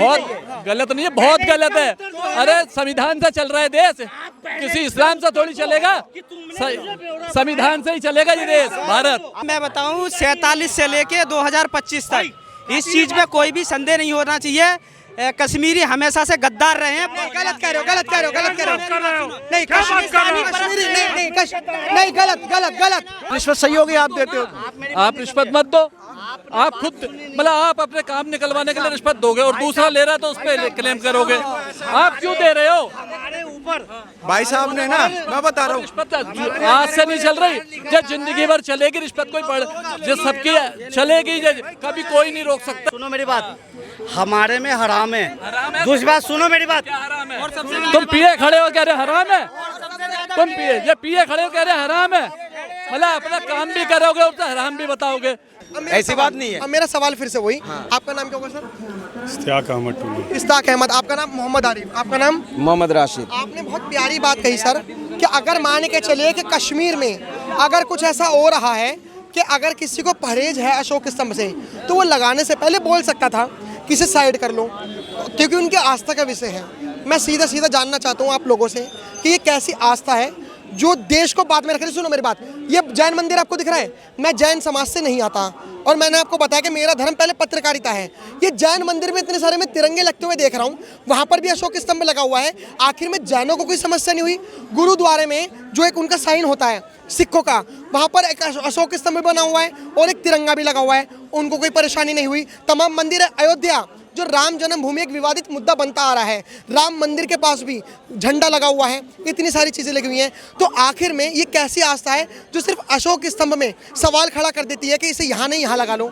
बहुत गलत नहीं है, बहुत गलत है। अरे संविधान से चल रहा है देश, किसी इस्लाम से थोड़ी चलेगा, संविधान से ही चलेगा ये देश भारत। मैं बताऊं 47 से लेके 2025 तक इस चीज में कोई भी संदेह नहीं होना चाहिए। कश्मीरी हमेशा से गद्दार रहे हैं। गलत कह रहे हो, गलत कह रहे हो, गलत कह रहे हो। नहीं कश्मीरी नहीं, गलत। रिश्वत सही होगी आप देते हो? आप रिश्वत मत दो, आप खुद मतलब आप अपने काम निकलवाने के लिए रिश्वत दोगे और दूसरा ले रहा है तो उस पर क्लेम करोगे। आप क्यों दे रहे हो? भाई साहब ने ना, मैं बता रहा हूँ, रिश्वत आज से नहीं चल रही, जब जिंदगी भर चलेगी रिश्वत, कोई जो सबकी चलेगी, कभी कोई नहीं रोक सकता। सुनो मेरी बात, हमारे में हराम है। दूसरी बात सुनो मेरी बात, तुम पिए खड़े हो कह रहे हराम है, तुम पिए खड़े हो कह रहे हराम है, मतलब अपना काम भी करोगे और हराम भी बताओगे। ऐसी बात नहीं है। अब मेरा सवाल फिर से वही, आपका नाम क्या होगा सर? इस्तियाक अहमद टुल्लू। इस्तियाक अहमद। आपका नाम? मोहम्मद आरिफ। आपका नाम? मोहम्मद राशिद। आपने बहुत प्यारी बात कही सर कि अगर मान के चलिए कि कश्मीर में अगर कुछ ऐसा हो रहा है कि अगर किसी को परहेज है अशोक स्तंभ से, तो वो लगाने से पहले बोल सकता था कि इसे साइड कर लो, क्योंकि उनकी आस्था का विषय है। मैं सीधा जानना चाहता हूँ आप लोगों से कि ये कैसी आस्था है जो देश को बाद में रख रही। सुनो मेरी बात, ये जैन मंदिर आपको दिख रहा है, मैं जैन समाज से नहीं आता और मैंने आपको बताया कि मेरा धर्म पहले पत्रकारिता है। ये जैन मंदिर में इतने सारे मैं तिरंगे लगते हुए देख रहा हूँ, वहाँ पर भी अशोक स्तंभ लगा हुआ है। आखिर में जैनों को कोई समस्या नहीं हुई? गुरुद्वारे में जो एक उनका साइन होता है सिखों का, वहाँ पर एक अशोक स्तंभ बना हुआ है और एक तिरंगा भी लगा हुआ है, उनको कोई परेशानी नहीं हुई। तमाम मंदिर है। अयोध्या जो राम जन्मभूमि एक विवादित मुद्दा बनता आ रहा है, राम मंदिर के पास भी झंडा लगा हुआ है, इतनी सारी चीज़ें लगी हुई हैं। तो आखिर में ये कैसी आस्था है जो सिर्फ अशोक स्तंभ में सवाल खड़ा कर देती है कि इसे यहाँ नहीं यहाँ लगा लो?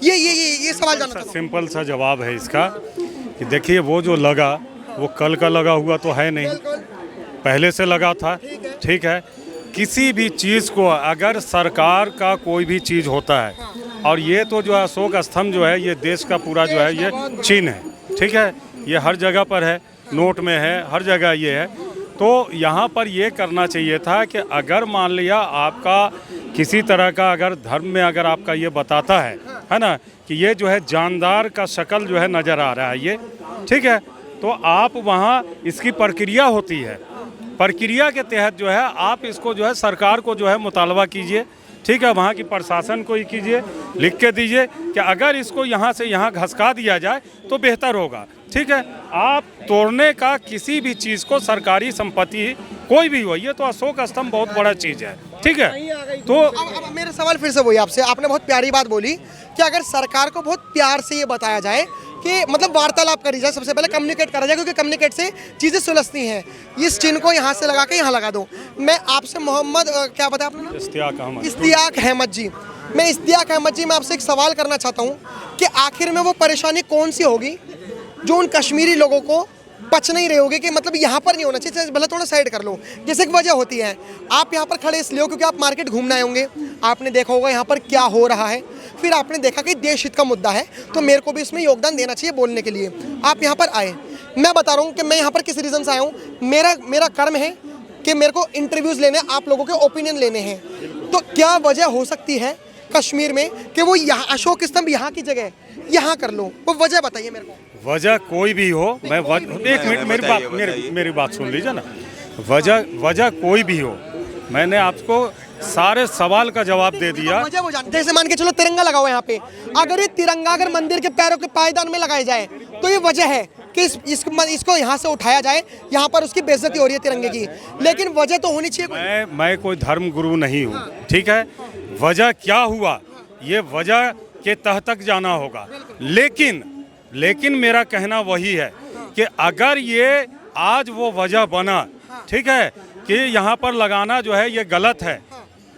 ये सवाल जानना चाहता हूं। सिंपल सा जवाब है इसका कि देखिए, वो जो लगा वो कल का लगा हुआ तो है नहीं, पहले से लगा था। ठीक है, किसी भी चीज़ को अगर सरकार का कोई भी चीज़ होता है, और ये तो जो है अशोक स्तंभ जो है ये देश का पूरा जो है ये चिन्ह है। ठीक है, ये हर जगह पर है, नोट में है, हर जगह ये है। तो यहाँ पर ये करना चाहिए था कि अगर मान लिया आपका किसी तरह का अगर धर्म में अगर आपका ये बताता है ना, कि ये जो है जानदार का शक्ल जो है नज़र आ रहा है ये, ठीक है, तो आप वहाँ इसकी प्रक्रिया होती है, प्रक्रिया के तहत जो है आप इसको जो है सरकार को जो है मुतालबा कीजिए। ठीक है, वहाँ की प्रशासन को ही कीजिए, लिख के दीजिए कि अगर इसको यहाँ से यहाँ घसका दिया जाए तो बेहतर होगा। ठीक है, आप तोड़ने का किसी भी चीज़ को, सरकारी संपत्ति कोई भी हो, ये तो अशोक स्तंभ बहुत बड़ा चीज़ है। ठीक है, तो अब मेरा सवाल फिर से वही आपसे, आपने बहुत प्यारी बात बोली कि अगर सरकार को बहुत प्यार से ये बताया जाए कि मतलब वार्तालाप करी जाए, सबसे पहले कम्युनिकेट करा जाए, क्योंकि कम्युनिकेट से चीज़ें सुलझती हैं। इस चिन्ह को यहाँ से लगा के यहाँ लगा दो। मैं आपसे मोहम्मद क्या बताया आपने? इस्तियाक अहमद। इस्तियाक अहमद जी। मैं इस्तियाक अहमद जी, मैं आपसे एक सवाल करना चाहता हूँ कि आखिर में वो परेशानी कौन सी होगी जो उन कश्मीरी लोगों को पच नहीं रहे होगे कि मतलब यहाँ पर नहीं होना चाहिए, भले थोड़ा साइड कर लो। जैसे एक वजह होती है, आप यहाँ पर खड़े इसलिए हो क्योंकि आप मार्केट घूमने आए होंगे, आपने देखा होगा यहाँ पर क्या हो रहा है, फिर आपने देखा कि देश हित का मुद्दा है तो मेरे को भी इसमें योगदान देना चाहिए बोलने के लिए आप यहाँ पर आए। मैं बता रहा हूँ कि मैं यहाँ पर किस रीज़न से आया हूँ। मेरा कर्म है कि मेरे को इंटरव्यूज़ लेने, आप लोगों के ओपिनियन लेने हैं। तो क्या वजह हो सकती है कश्मीर में कि वो यहाँ अशोक स्तंभ यहाँ की जगह यहाँ कर लो? वो वजह बताइए मेरे को। वजह कोई भी हो, मैं एक मिनट मेरी बात सुन लीजिए ना। वजह कोई भी हो, मैंने आपको सारे सवाल का जवाब दे दिया। वजह वो जानते, जैसे मान के चलो तिरंगा लगा हुआ है यहाँ पे, अगर ये तिरंगा अगर मंदिर के पैरों के पायदान में लगाया जाए तो ये वजह है कि इसको यहाँ से उठाया जाए, यहाँ पर उसकी बेइज्जती हो रही है तिरंगे की। लेकिन वजह तो होनी चाहिए। मैं कोई धर्म गुरु नहीं हूँ। ठीक है, वजह क्या हुआ ये वजह के तह तक जाना होगा। लेकिन मेरा कहना वही है कि अगर ये आज वो वजह बना, ठीक है, कि यहाँ पर लगाना जो है ये गलत है,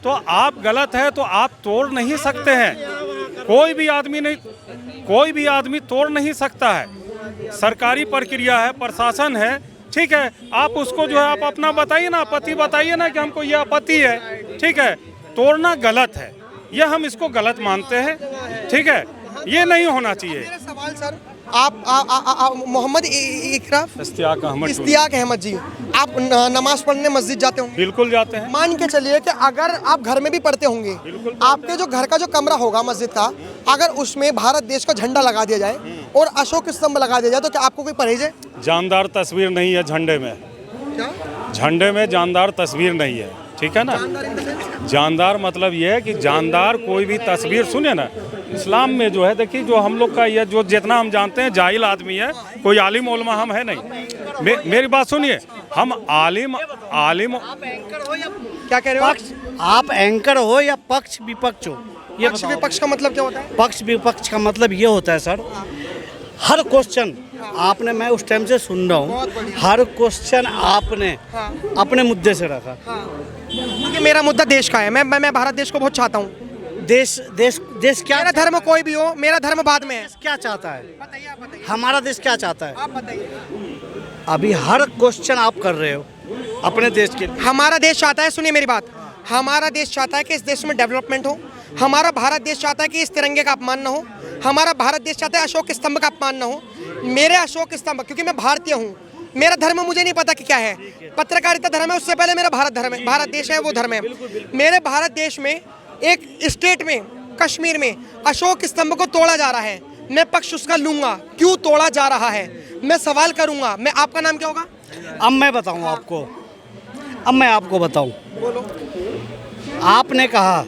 तो आप गलत है तो आप तोड़ नहीं सकते हैं। कोई भी आदमी तोड़ नहीं सकता है। सरकारी प्रक्रिया है, प्रशासन है। ठीक है, आप उसको जो है आप अपना बताइए ना, आपत्ति बताइए ना कि हमको ये आपत्ति है। ठीक है, तोड़ना गलत है, ये हम इसको गलत मानते हैं। ठीक है, ये नहीं होना चाहिए। मेरा सवाल सर, आप मोहम्मद इस्तियाक अहमद जी, आप नमाज पढ़ने मस्जिद जाते होंगे? बिल्कुल जाते हैं। मान के चलिए कि अगर आप घर में भी पढ़ते होंगे, आपके जो घर का जो कमरा होगा मस्जिद का, अगर उसमें भारत देश का झंडा लगा दिया जाए और अशोक स्तंभ लगा दिया जाए तो क्या आपको कोई परहेज है? जानदार तस्वीर नहीं है झंडे में, क्या झंडे में जानदार तस्वीर नहीं है, ठीक है ना। जानदार मतलब ये है कि जानदार कोई भी तस्वीर, सुनिए ना, इस्लाम में जो है देखिए, जो हम लोग का ये जो जितना हम जानते हैं जाहिल आदमी है, कोई आलिम उलमा हम है नहीं। मेरी बात सुनिए, हम आलिम क्या कह रहे हो? आप एंकर हो या पक्ष विपक्ष हो, ये पक्ष बताओ। विपक्ष का मतलब क्या होता है? पक्ष विपक्ष का मतलब ये होता है सर, हर क्वेश्चन आपने, मैं उस टाइम से सुन रहा हूँ, हर क्वेश्चन आपने अपने मुद्दे से रखा। क्योंकि मेरा मुद्दा देश का है, मैं भारत देश को बहुत चाहता हूँ। देश देश देश क्या, मेरा धर्म कोई भी हो, मेरा धर्म बाद में है। क्या चाहता है, बताइए, आप बताइए, हमारा देश क्या चाहता है? आप बताइए। अभी हर क्वेश्चन आप कर रहे हो अपने देश के लिए। हमारा देश चाहता है, सुनिए मेरी बात, हमारा देश चाहता है कि इस देश में डेवलपमेंट हो। हमारा भारत देश चाहता है कि इस तिरंगे का अपमान न हो। हमारा भारत देश चाहता है अशोक स्तंभ का अपमान न हो। मेरे अशोक स्तंभ, क्योंकि मैं भारतीय हूँ, मेरा धर्म मुझे नहीं पता कि क्या है, पत्रकारिता धर्म है, उससे पहले मेरा भारत धर्म है, भारत देश है वो धर्म है। मेरे भारत देश में एक स्टेट में, कश्मीर में अशोक स्तंभ को तोड़ा जा रहा है। मैं पक्ष उसका लूंगा, क्यों तोड़ा जा रहा है मैं सवाल करूंगा। मैं, आपका नाम क्या होगा? अब मैं बताऊं आपको, अब मैं आपको बताऊं, आपने कहा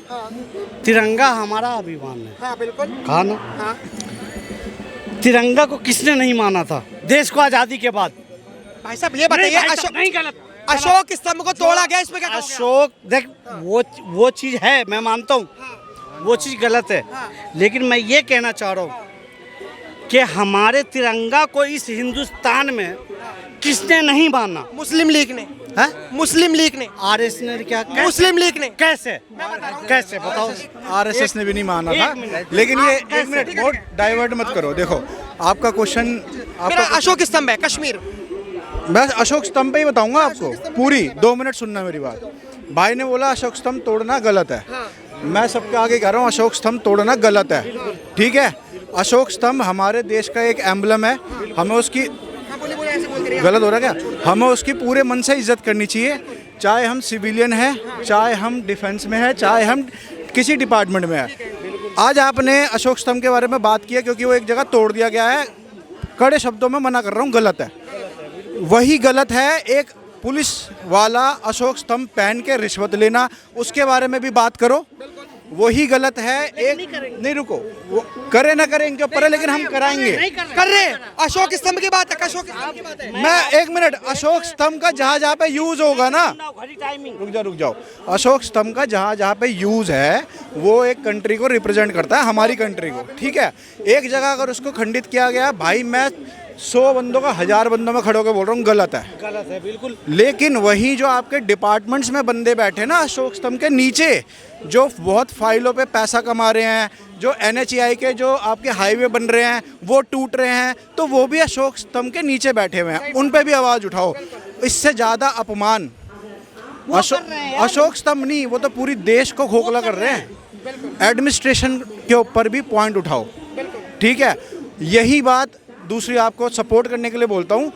तिरंगा हमारा अभिमान है, हाँ बिल्कुल, कहा ना। हाँ। तिरंगा को किसने नहीं माना था देश को आजादी के बाद? भाई साहब ये बताइए, नहीं भाई साहब, नहीं गलत। अशोक स्तंभ को तोड़ा गया, इसमें क्या कहोगे आप? अशोक देख, वो चीज़ है, मैं मानता हूँ वो चीज़ गलत है, लेकिन मैं ये कहना चाह रहा हूँ कि हमारे तिरंगा को इस हिंदुस्तान में किसने नहीं माना? मुस्लिम लीग ने, है? मुस्लिम लीग ने, आरएस ने क्या? मुस्लिम लीग ने। कैसे कैसे बताओ? आरएसएस ने भी नहीं माना था, लेकिन ये एक मिनट, बहुत डाइवर्ट मत करो। देखो आपका क्वेश्चन, मेरा अशोक स्तंभ है कश्मीर। मैं अशोक स्तंभ पे ही बताऊंगा आपको, पूरी 2 मिनट सुनना मेरी बात। भाई ने बोला अशोक स्तंभ तोड़ना गलत है, मैं सबके आगे कह रहा हूँ अशोक स्तंभ तोड़ना गलत है, ठीक है। अशोक स्तंभ हमारे देश का एक एम्बलम है, हमें उसकी, गलत हो रहा क्या, हमें उसकी पूरे मन से इज्जत करनी चाहिए, चाहे हम सिविलियन हैं, चाहे हम डिफेंस में हैं, चाहे हम किसी डिपार्टमेंट में हैं। आज आपने अशोक स्तंभ के बारे में बात की है क्योंकि वो एक जगह तोड़ दिया गया है, कड़े शब्दों में मना कर रहा हूँ, गलत है। वही गलत है एक पुलिस वाला अशोक स्तंभ पहन के रिश्वत लेना, उसके बारे में भी बात करो, वही गलत है। एक नहीं रुको, वो करे ना करें इनके ऊपर है, लेकिन हम कराएंगे, कर रहे हैं। अशोक स्तंभ की बात है, अशोक स्तंभ की बात है। मैं एक मिनट, अशोक स्तंभ का जहाँ जहाँ पे यूज होगा ना, रुक जाओ, अशोक स्तंभ का जहाँ जहाँ पे यूज है वो एक कंट्री को रिप्रेजेंट करता है, हमारी कंट्री को, ठीक है। एक जगह अगर उसको खंडित किया गया, भाई मैं 100 बंदों का 1000 बंदों में खड़े होकर बोल रहा हूँ, गलत है, गलत है बिल्कुल। लेकिन वही जो आपके डिपार्टमेंट्स में बंदे बैठे ना अशोक स्तंभ के नीचे, जो बहुत फाइलों पे पैसा कमा रहे हैं, जो NHAI के जो आपके हाईवे बन रहे हैं वो टूट रहे हैं, तो वो भी अशोक स्तंभ के नीचे बैठे हुए हैं, उन पे भी आवाज़ उठाओ। इससे ज़्यादा अपमान अशोक स्तंभ नहीं, वो तो पूरी देश को खोखला कर रहे हैं। एडमिनिस्ट्रेशन के ऊपर भी पॉइंट उठाओ, ठीक है। यही बात दूसरी आपको सपोर्ट करने के लिए बोलता हूँ,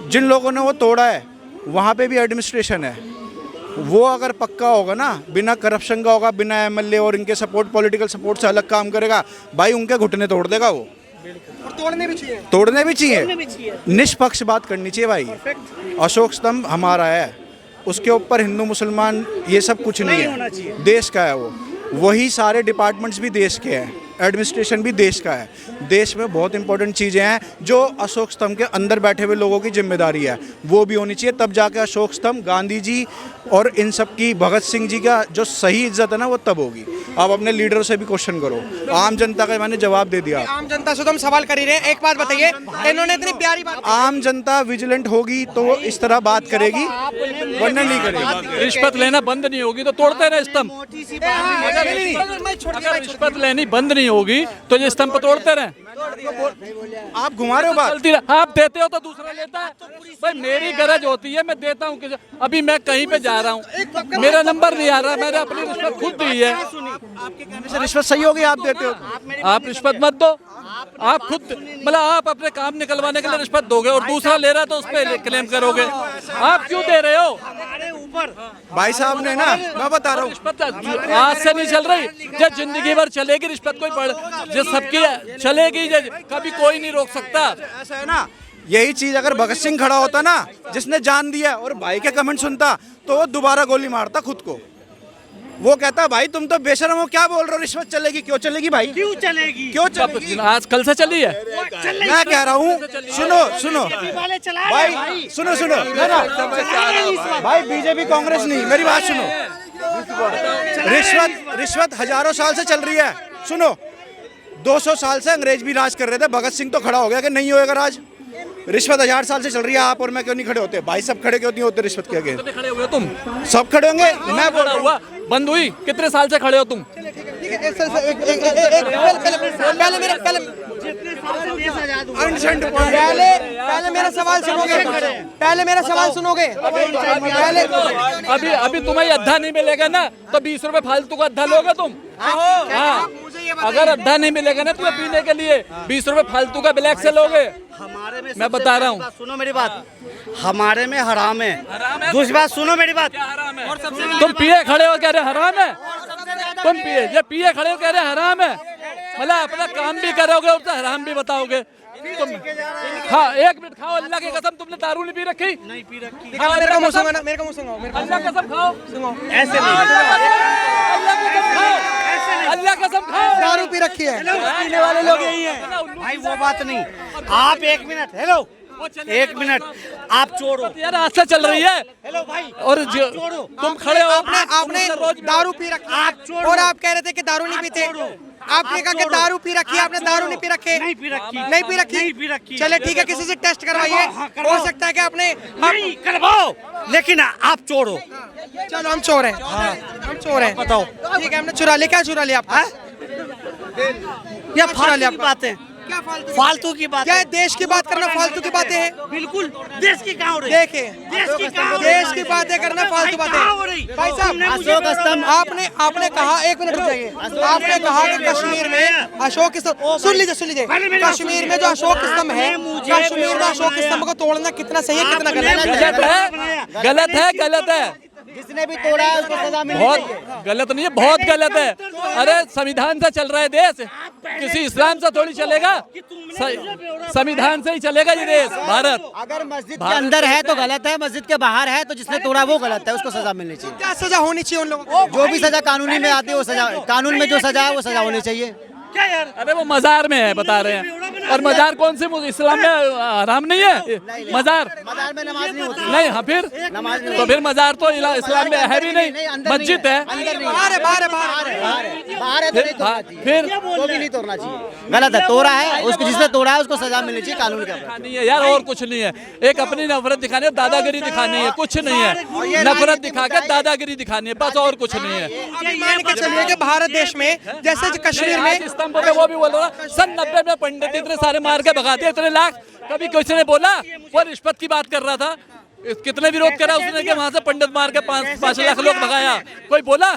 जिन लोगों ने वो तोड़ा है वहाँ पे भी एडमिनिस्ट्रेशन है, वो अगर पक्का होगा ना, बिना करप्शन का होगा, बिना MLA और इनके सपोर्ट, पॉलिटिकल सपोर्ट से अलग काम करेगा, भाई उनके घुटने तोड़ देगा वो, और तोड़ने भी चाहिए, तोड़ने भी चाहिए, निष्पक्ष बात करनी चाहिए भाई। अशोक स्तंभ हमारा है, उसके ऊपर हिंदू मुसलमान ये सब कुछ नहीं है, देश का है वो, वही सारे डिपार्टमेंट्स भी देश के हैं, एडमिनिस्ट्रेशन भी देश का है। देश में बहुत इंपॉर्टेंट चीज़ें हैं जो अशोक स्तंभ के अंदर बैठे हुए लोगों की जिम्मेदारी है, वो भी होनी चाहिए, तब जाके अशोक स्तंभ, गांधी जी और इन सब की, भगत सिंह जी का जो सही इज्जत है ना वो तब होगी। आप अपने लीडरों से भी क्वेश्चन करो, आम जनता का मैंने जवाब दे दिया। आम जनता से तो हम सवाल कर ही रहे हैं। एक बात बताइए, इन्होंने इतनी प्यारी बात, आम जनता विजिलेंट होगी तो इस तरह बात करेगी, वरना नहीं करेगी। रिश्वत लेना बंद नहीं होगी तो तोड़ते रहे स्तंभ, अगर रिश्वत लेनी बंद नहीं होगी तो ये स्तंभ तोड़ते रहे। आप घुमा रहे हो बात, चलती रहे, आप देते हो तो दूसरा लेता है। भाई मेरी गरज होती है, मैं देता हूँ। अभी मैं कहीं पे जा रहा हूँ, मेरा नंबर नहीं आ रहा, मैंने अपनी रिश्वत खुद दी है। आपके कहने से रिश्वत सही होगी, आप देते हो, आप रिश्वत मत दो, आप खुद, मतलब आप अपने काम निकलवाने के लिए रिश्वत दोगे और दूसरा ले रहा है तो उस पर क्लेम करोगे। आप क्यों दे रहे हो? पर भाई साहब ने ना, मैं बता रहा हूँ, रिश्वत आज से नहीं चल रही, जब जिंदगी भर चलेगी रिश्वत, कोई पढ़ जो सबकी चलेगी, कभी कोई नहीं रोक सकता। ऐसा है ना, यही चीज अगर भगत सिंह खड़ा होता ना, जिसने जान दिया, और भाई के कमेंट सुनता, तो वो दोबारा गोली मारता खुद को। वो कहता भाई तुम तो बेशरम हो, क्या बोल रहे हो, रिश्वत चलेगी? क्यों चलेगी भाई, क्यों चलेगी? क्यों चलेगी? आज कल से चली है। मैं कह रहा हूँ, सुनो वाले चला भाई, सुनो भाई, बीजेपी कांग्रेस नहीं, मेरी बात सुनो। रिश्वत हजारों साल से चल रही है। सुनो, 200 साल से अंग्रेज भी राज कर रहे थे, भगत सिंह तो खड़ा हो गया कि नहीं होएगा राज। रिश्वत 1000 साल से चल रही है, आप और मैं क्यों नहीं खड़े होते? भाई सब खड़े क्यों नहीं होते रिश्वत के आगे? खड़े हुए तुम, सब खड़े होंगे। मैं बोल रहा हूँ, हुआ बंद हुई, कितने साल से खड़े हो तुम? पहले मेरा सवाल सुनोगे, पहले मेरा सवाल सुनोगे, पहले अभी तुम्हें अद्धा नहीं मिलेगा ना, तो 20 रुपए फालतू का अद्धा लोगे तुम। हाँ, अगर अद्धा नहीं मिलेगा ना तुम्हें पीने के लिए, 20 रुपए फालतू का ब्लैक से लोगे। हमारे में मैं बता रहा हूँ, सुनो मेरी बात, हमारे में हराम है। दूसरी बात सुनो मेरी बात, तुम पिए खड़े हो कह रहे हराम है, तुम पिए खड़े हो कह रहे हराम है, मतलब अपना काम भी करोगे और हराम भी बताओगे तुम। हाँ, 1 मिनट खाओ, अल्लाह की कसम, तुमने दारू नहीं पी रखी? नहीं पी रखी। मेरे को मुंह सुंघो ना, मेरे को मुंह सुंघो, अल्लाह कसम खाओ, ऐसे नहीं, अल्लाह कसम खाओ, दारू पी रखी है। पीने वाले लोग यही हैं भाई, वो बात नहीं। आप 1 मिनट, हेलो 1 मिनट, आप चोर हो यार, आज से चल रही है। हेलो भाई, और तुम खड़े हो, आपने दारू पी रखी, आप चोर और आप कह रहे थे कि दारू नहीं पीते। आपने कहा कि दारू पी रखी, आपने दारू नहीं पी रखे। नहीं पी रखी, नहीं पी रखी, नहीं पी रखी। चले ठीक है, किसी से टेस्ट करवाइए, हो सकता है कि आपने नहीं करवाओ, लेकिन आप चोर हो। चलो हम चोर हैं, हम चोर हैं, बताओ। ठीक है, हमने चुरा लिया। क्या चुरा लिया आपका? ये फालतू की बातें, क्या फालतू की बात क्या है? देश की बात करना फालतू की बातें हैं? बिल्कुल, देश की कहाँ हो रही? देखे, देश की बातें करना फालतू बातें कहाँ हो रही? भाई साहब, आपने कहा, 1 मिनट रुक जाइए, आपने कहा कि कश्मीर में अशोक स्तंभ, सुन लीजिए, कश्मीर में जो अशोक स्तंभ है, कश्मीर में अशोक स्तंभ को तोड़ना कितना सही है, कितना गलत है। जिसने भी तोड़ा है उसको सजा मिलनी बहुत गलत नहीं है, बहुत गलत है। अरे संविधान से चल रहा है देश, किसी इस्लाम से थोड़ी चलेगा, संविधान से ही चलेगा ये देश, भारत। अगर मस्जिद के अंदर है तो गलत है, मस्जिद के बाहर है तो जिसने तोड़ा वो गलत है, उसको सजा मिलनी चाहिए। क्या सजा होनी चाहिए उन लोगों को? जो भी सजा कानूनी में आती है वो सजा, कानून में जो सजा है वो सजा होनी चाहिए। क्या यार? अरे वो मजार में है, बता रहे हैं। और मजार कौन से इस्लाम में हराम नहीं है? मजार में नमाज नहीं होती। नहीं, हाँ फिर नमाज नहीं। तो फिर मजार तो इस्लाम में है भी नहीं, मस्जिद है। अंदर नहीं, बाहर है, बाहर है, बाहर है तो नहीं तोड़ना चाहिए, फिर तो भी नहीं तोड़ना चाहिए, गलत है। तोड़ा है उसको, जिसने तोड़ा है उसको सजा मिलनी चाहिए कानून के अपराध। नहीं है यार, और कुछ नहीं है। एक अपनी नफरत दिखानी है, दादागिरी दिखानी है, कुछ नहीं है। नफरत दिखा के दादागिरी दिखानी है, बस और कुछ नहीं है। अभी मान के चलिए कि भारत देश में जैसे जो कश्मीर में स्तंभ पे वो भी बोल रहा, सन 90 में पंडित इतने सारे मार के भगाते, इतने लाख, कभी किसी ने बोला? वो रिश्वत की बात कर रहा था, कितने विरोध करा उसने कि वहां से पंडित मार के 5 लाख लोग भगाया, कोई बोला?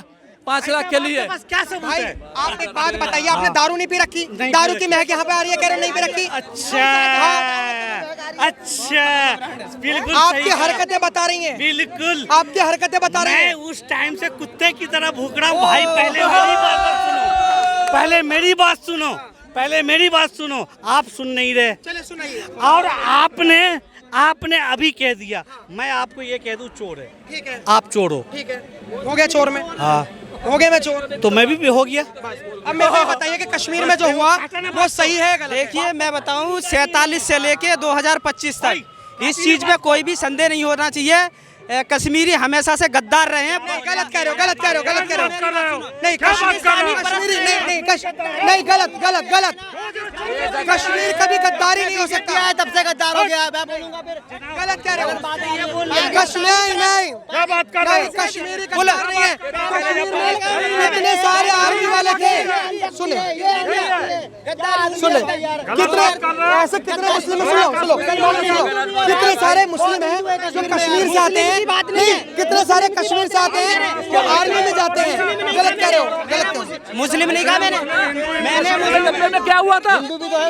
5 लाख के लिए। क्या सबूत भाई है? आप एक बात बताइए, आपने दारू नहीं पी रखी? दारू की महक यहाँ पे आ रही है, कह रहे नहीं पी रखी। अच्छा, बिल्कुल आपकी हरकतें बता रही हैं, बिल्कुल आपकी हरकतें बता रही मैं हैं। उस टाइम से कुत्ते की तरह भूख रहा हूँ भाई। पहले मेरी बात सुनो, पहले मेरी बात सुनो। आप सुन नहीं रहे, चले सुनाइए। और आपने अभी कह दिया, मैं आपको ये कह दूं चोर है। ठीक है, आप चोर हो। ठीक है, हो गया चोर में। हाँ, हो गया मैं चोर। तो मैं भी हो गया। अब मेरे को बताइए कि कश्मीर में जो हुआ वो सही है गलत? देखिए मैं बताऊं, 47 से लेके 2025 तक इस चीज में कोई भी संदेह नहीं होना चाहिए। कश्मीरी हमेशा से गद्दार रहे हैं। गलत कह रहे हो, गलत कह रहे हो, गलत कह रहे हो। नहीं कश्मीरी नहीं, गलत। कश्मीर कभी गद्दारी नहीं हो सकता है, तब से गद्दार हो गया है, मैं बोलूंगा फिर। गलत कह रहे हो। कश्मीर नहीं, कश्मीरी गद्दार नहीं है। कश्मीर में कितने सारे आर्मी वाले थे, सुने कितने ऐसे, कितने मुस्लिम, सुनो कितने सारे मुस्लिम हैं जो कश्मीर से आते हैं, नहीं कितने सारे कश्मीर से आते हैं जो आर्मी में जाते हैं। गलत कह रहे हो, गलत कह रहे हो। मुस्लिम नहीं कहा मैंने। क्या हुआ था? हिंदू भी तो है।